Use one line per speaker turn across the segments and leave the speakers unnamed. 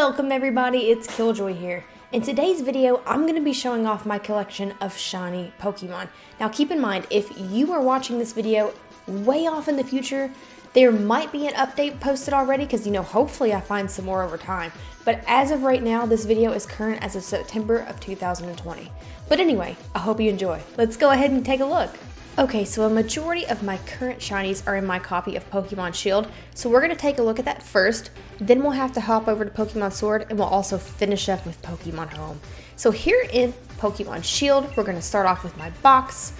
Welcome everybody, it's Killjoy here. In today's video, I'm going to be showing off my collection of shiny Pokemon. Now keep in mind, if you are watching this video way off in the future, there might be an update posted already because, hopefully I find some more over time. But as of right now, this video is current as of September of 2020. But anyway, I hope you enjoy. Let's go ahead and take a look. Okay, so a majority of my current shinies are in my copy of Pokemon Shield, so we're going to take a look at that first, then we'll have to hop over to Pokemon Sword, and we'll also finish up with Pokemon Home. So here in Pokemon Shield, we're going to start off with my box.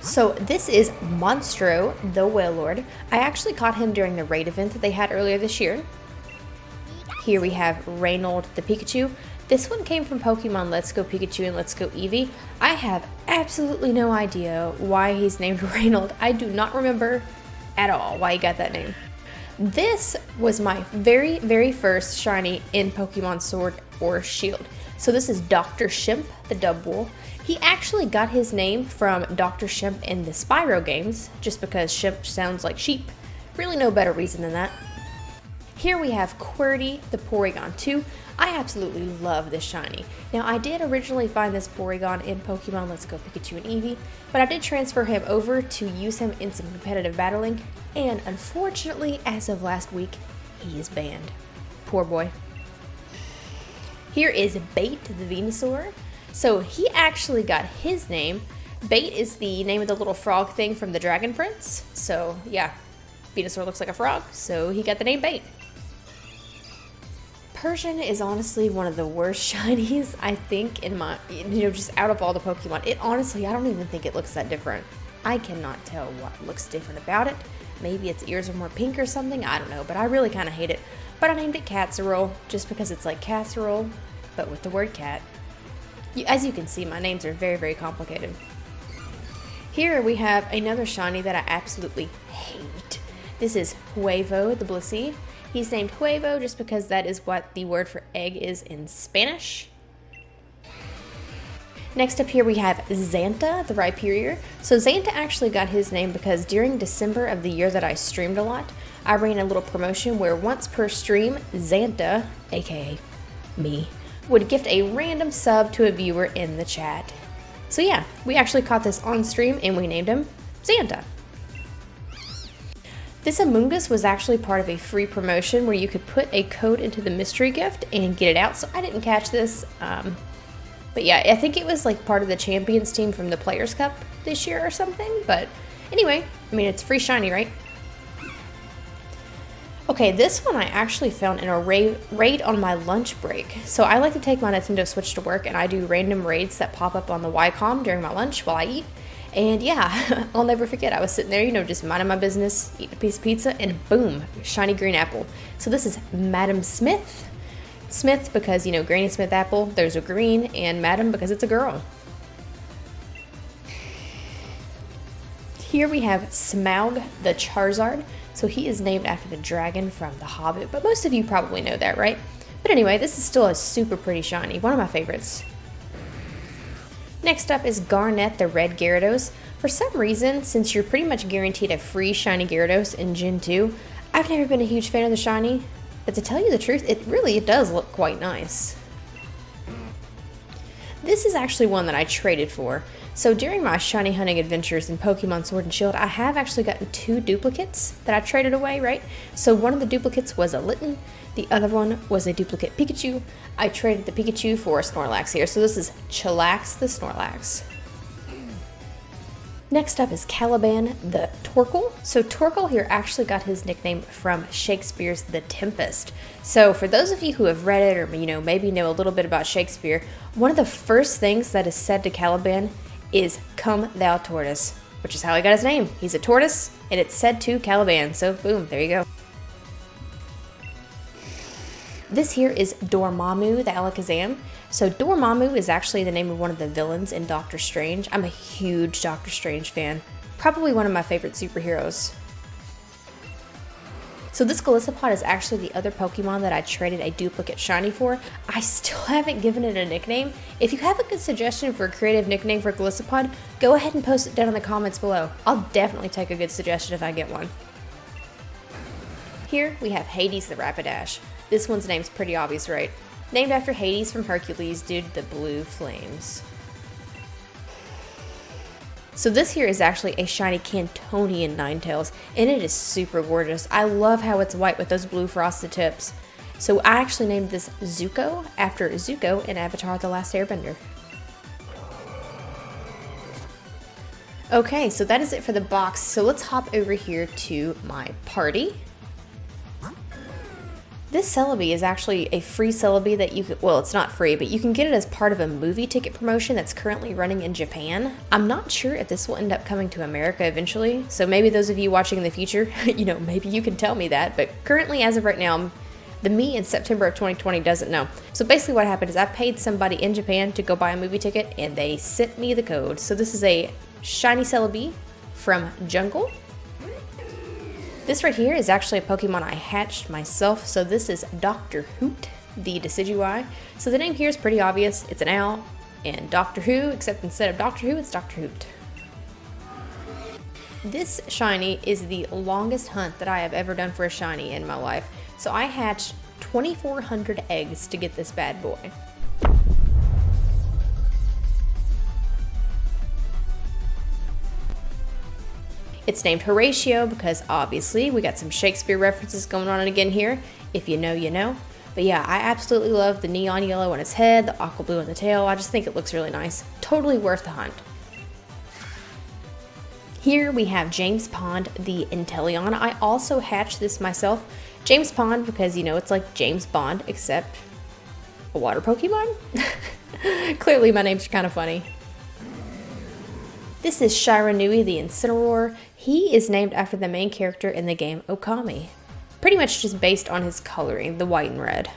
So this is Monstro, the Wailord. I actually caught him during the raid event that they had earlier this year. Here we have Reynold, the Pikachu. This one came from Pokemon Let's Go Pikachu and Let's Go Eevee. I have absolutely no idea why he's named Reynold. I do not remember at all why he got that name. This was my very first shiny in Pokemon Sword or Shield. So this is Dr. Shimp, the Dubwool. He actually got his name from Dr. Shimp in the Spyro games, just because Shimp sounds like sheep. Really no better reason than that. Here we have Qwerty, the Porygon 2. I absolutely love this shiny. Now I did originally find this Porygon in Pokemon Let's Go Pikachu and Eevee, but I did transfer him over to use him in some competitive battling, and unfortunately, as of last week, he is banned. Poor boy. Here is Bait, the Venusaur. So he actually got his name. Bait is the name of the little frog thing from the Dragon Prince. So yeah, Venusaur looks like a frog, so he got the name Bait. Persian is honestly one of the worst shinies, I think, in my, just out of all the Pokemon. I don't even think it looks that different. I cannot tell what looks different about it. Maybe its ears are more pink or something, I don't know, but I really kind of hate it. But I named it Casserole, just because it's like casserole, but with the word cat. As you can see, my names are very complicated. Here we have another shiny that I absolutely hate. This is Huevo, the Blissey. He's named Huevo just because that is what the word for egg is in Spanish. Next up here we have Xanta, the Rhyperior. So Xanta actually got his name because during December of the year that I streamed a lot, I ran a little promotion where once per stream, Xanta, aka me, would gift a random sub to a viewer in the chat. So yeah, we actually caught this on stream and we named him Xanta. This Amoonguss was actually part of a free promotion where you could put a code into the mystery gift and get it out, so I didn't catch this. But yeah, I think it was like part of the Champions team from the Players Cup this year or something. But anyway, it's free shiny, right? Okay, this one I actually found in a raid on my lunch break. So I like to take my Nintendo Switch to work and I do random raids that pop up on the Ycom during my lunch while I eat. And yeah, I'll never forget, I was sitting there, just minding my business, eating a piece of pizza, and boom, shiny green apple. So this is Madam Smith. Smith because, Granny Smith apple, there's a green, and Madam because it's a girl. Here we have Smaug, the Charizard. So he is named after the dragon from The Hobbit, but most of you probably know that, right? But anyway, this is still a super pretty shiny, one of my favorites. Next up is Garnet, the Red Gyarados. For some reason, since you're pretty much guaranteed a free shiny Gyarados in Gen 2, I've never been a huge fan of the shiny, but to tell you the truth, it does look quite nice. This is actually one that I traded for. So during my shiny hunting adventures in Pokemon Sword and Shield, I have actually gotten 2 duplicates that I traded away, right? So one of the duplicates was a Litten, the other one was a duplicate Pikachu. I traded the Pikachu for a Snorlax here, so this is Chillax the Snorlax. Next up is Caliban the Torkoal. So Torkoal here actually got his nickname from Shakespeare's The Tempest. So for those of you who have read it or maybe know a little bit about Shakespeare, one of the first things that is said to Caliban is "Come thou tortoise," which is how he got his name. He's a tortoise and it's said to Caliban, so boom, there you go. This here is Dormammu, the Alakazam. So Dormammu is actually the name of one of the villains in Doctor Strange. I'm a huge Doctor Strange fan. Probably one of my favorite superheroes. So this Golisopod is actually the other Pokemon that I traded a duplicate shiny for. I still haven't given it a nickname. If you have a good suggestion for a creative nickname for Golisopod, go ahead and post it down in the comments below. I'll definitely take a good suggestion if I get one. Here we have Hades the Rapidash. This one's name's pretty obvious, right? Named after Hades from Hercules due to the blue flames. So this here is actually a shiny Cantonian Ninetales, and it is super gorgeous. I love how it's white with those blue frosted tips. So I actually named this Zuko after Zuko in Avatar: The Last Airbender. Okay, so that is it for the box. So let's hop over here to my party. This Celebi is actually a free Celebi that you could, well, it's not free, but you can get it as part of a movie ticket promotion that's currently running in Japan. I'm not sure if this will end up coming to America eventually, so maybe those of you watching in the future, maybe you can tell me that, but currently, as of right now, the me in September of 2020 doesn't know. So basically what happened is I paid somebody in Japan to go buy a movie ticket, and they sent me the code. So this is a shiny Celebi from Jungle. This right here is actually a Pokemon I hatched myself, so this is Dr. Hoot, the Decidueye. So the name here is pretty obvious. It's an owl, and Doctor Who, except instead of Doctor Who, it's Dr. Hoot. This shiny is the longest hunt that I have ever done for a shiny in my life. So I hatched 2,400 eggs to get this bad boy. It's named Horatio because obviously we got some Shakespeare references going on again here. If you know, you know. But yeah, I absolutely love the neon yellow on its head, the aqua blue on the tail. I just think it looks really nice. Totally worth the hunt. Here we have James Pond, the Inteleon. I also hatched this myself. James Pond because, it's like James Bond, except a water Pokemon. Clearly my name's kind of funny. This is Shiranui, the Incineroar. He is named after the main character in the game Okami. Pretty much just based on his coloring, the white and red.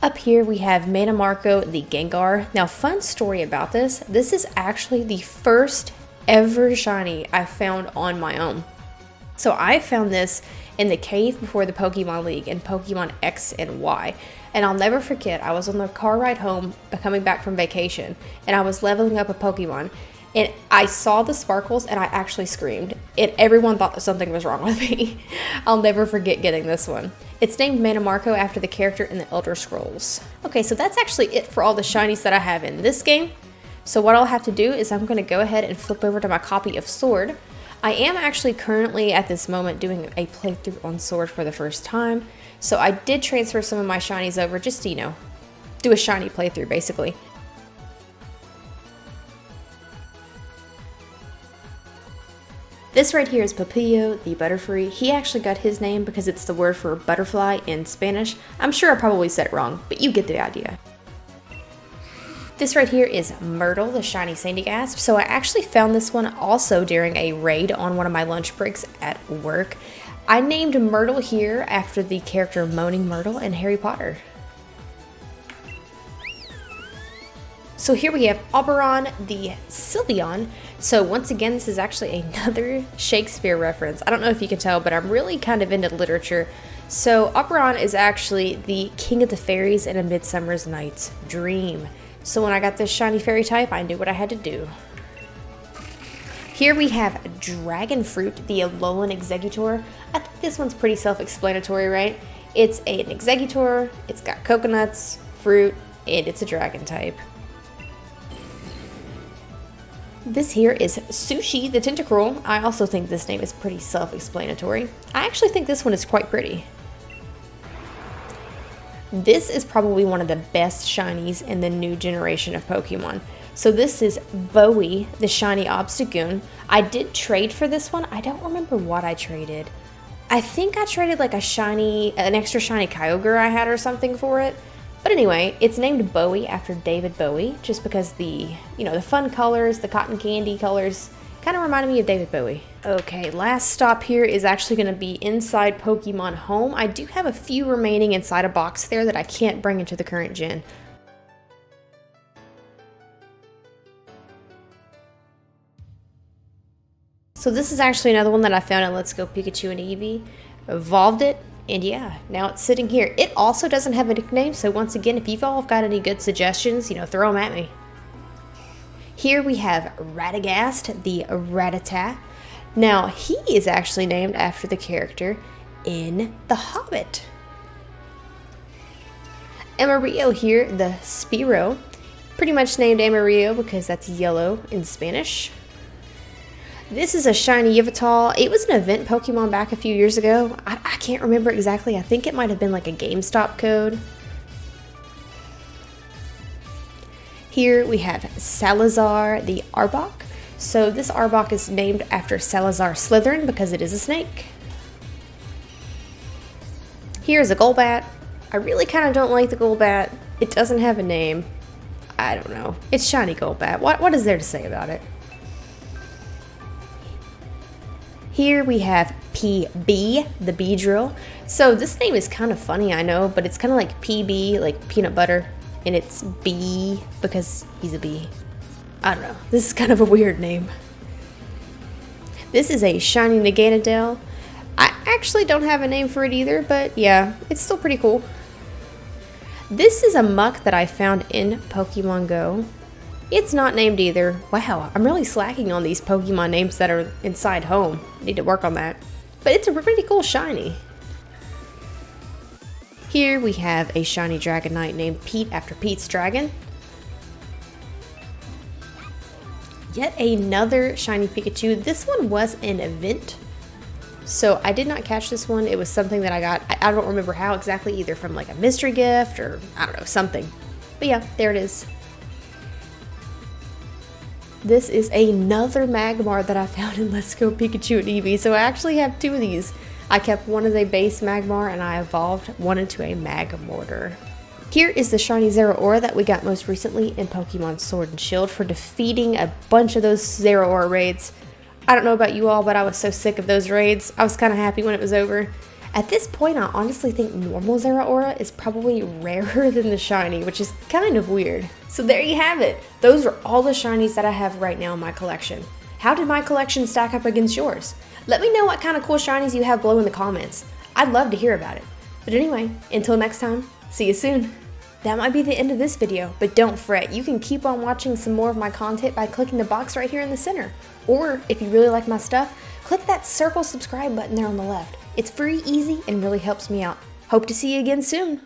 Up here we have Mannimarco, the Gengar. Now, fun story about this. This is actually the first ever shiny I found on my own. So I found this in the cave before the Pokemon League in Pokemon X and Y. And I'll never forget, I was on the car ride home coming back from vacation, and I was leveling up a Pokemon, and I saw the sparkles and I actually screamed. And everyone thought that something was wrong with me. I'll never forget getting this one. It's named Mannimarco after the character in the Elder Scrolls. Okay, so that's actually it for all the shinies that I have in this game. So what I'll have to do is I'm going to go ahead and flip over to my copy of Sword. I am actually currently at this moment doing a playthrough on Sword for the first time. So I did transfer some of my shinies over just to, do a shiny playthrough basically. This right here is Papillo, the Butterfree. He actually got his name because it's the word for butterfly in Spanish. I'm sure I probably said it wrong, but you get the idea. This right here is Myrtle, the shiny Sandygast. So I actually found this one also during a raid on one of my lunch breaks at work. I named Myrtle here after the character Moaning Myrtle in Harry Potter. So here we have Oberon, the Sylveon. So once again, this is actually another Shakespeare reference. I don't know if you can tell, but I'm really kind of into literature. So Oberon is actually the king of the fairies in A Midsummer Night's Dream. So when I got this shiny fairy type, I knew what I had to do. Here we have Dragon Fruit, the Alolan Exeggutor. I think this one's pretty self-explanatory, right? It's an Exeggutor, it's got coconuts, fruit, and it's a dragon type. This here is Sushi, the Tentacruel. I also think this name is pretty self-explanatory. I actually think this one is quite pretty. This is probably one of the best shinies in the new generation of Pokemon. So this is Bowie, the shiny Obstagoon. I did trade for this one. I don't remember what I traded. I think I traded like an extra shiny Kyogre I had or something for it. But anyway, it's named Bowie after David Bowie, just because the fun colors, the cotton candy colors, kind of reminded me of David Bowie. Okay, last stop here is actually going to be inside Pokemon Home. I do have a few remaining inside a box there that I can't bring into the current gen. So this is actually another one that I found in Let's Go Pikachu and Eevee. Evolved it. And yeah, now it's sitting here. It also doesn't have a nickname, so once again, if you've all got any good suggestions, throw them at me. Here we have Radagast, the Rattata. Now, he is actually named after the character in The Hobbit. Amarillo here, the Spearow. Pretty much named Amarillo because that's yellow in Spanish. This is a shiny Yveltal. It was an event Pokemon back a few years ago. I can't remember exactly. I think it might have been like a GameStop code. Here we have Salazar the Arbok. So this Arbok is named after Salazar Slytherin because it is a snake. Here's a Golbat. I really kind of don't like the Golbat. It doesn't have a name. I don't know. It's shiny Golbat. What is there to say about it? Here we have PB, the Beedrill. So this name is kind of funny, I know, but it's kind of like PB, like peanut butter, and it's B because he's a bee. I don't know. This is kind of a weird name. This is a shiny Naganadel. I actually don't have a name for it either, but yeah, it's still pretty cool. This is a muck that I found in Pokemon Go. It's not named either. Wow, I'm really slacking on these Pokemon names that are inside home. Need to work on that. But it's a pretty cool shiny. Here we have a shiny Dragonite named Pete after Pete's Dragon. Yet another shiny Pikachu. This one was an event, so I did not catch this one. It was something that I got, I don't remember how exactly, either from like a mystery gift or I don't know, something. But yeah, there it is. This is another Magmar that I found in Let's Go Pikachu and Eevee. So I actually have two of these. I kept one as a base Magmar and I evolved one into a Magmortar. Here is the shiny Zeraora that we got most recently in Pokemon Sword and Shield for defeating a bunch of those Zeraora raids. I don't know about you all, but I was so sick of those raids. I was kind of happy when it was over. At this point, I honestly think normal Zeraora is probably rarer than the shiny, which is kind of weird. So there you have it. Those are all the shinies that I have right now in my collection. How did my collection stack up against yours? Let me know what kind of cool shinies you have below in the comments. I'd love to hear about it. But anyway, until next time, see you soon. That might be the end of this video, but don't fret. You can keep on watching some more of my content by clicking the box right here in the center. Or if you really like my stuff, click that circle subscribe button there on the left. It's free, easy, and really helps me out. Hope to see you again soon.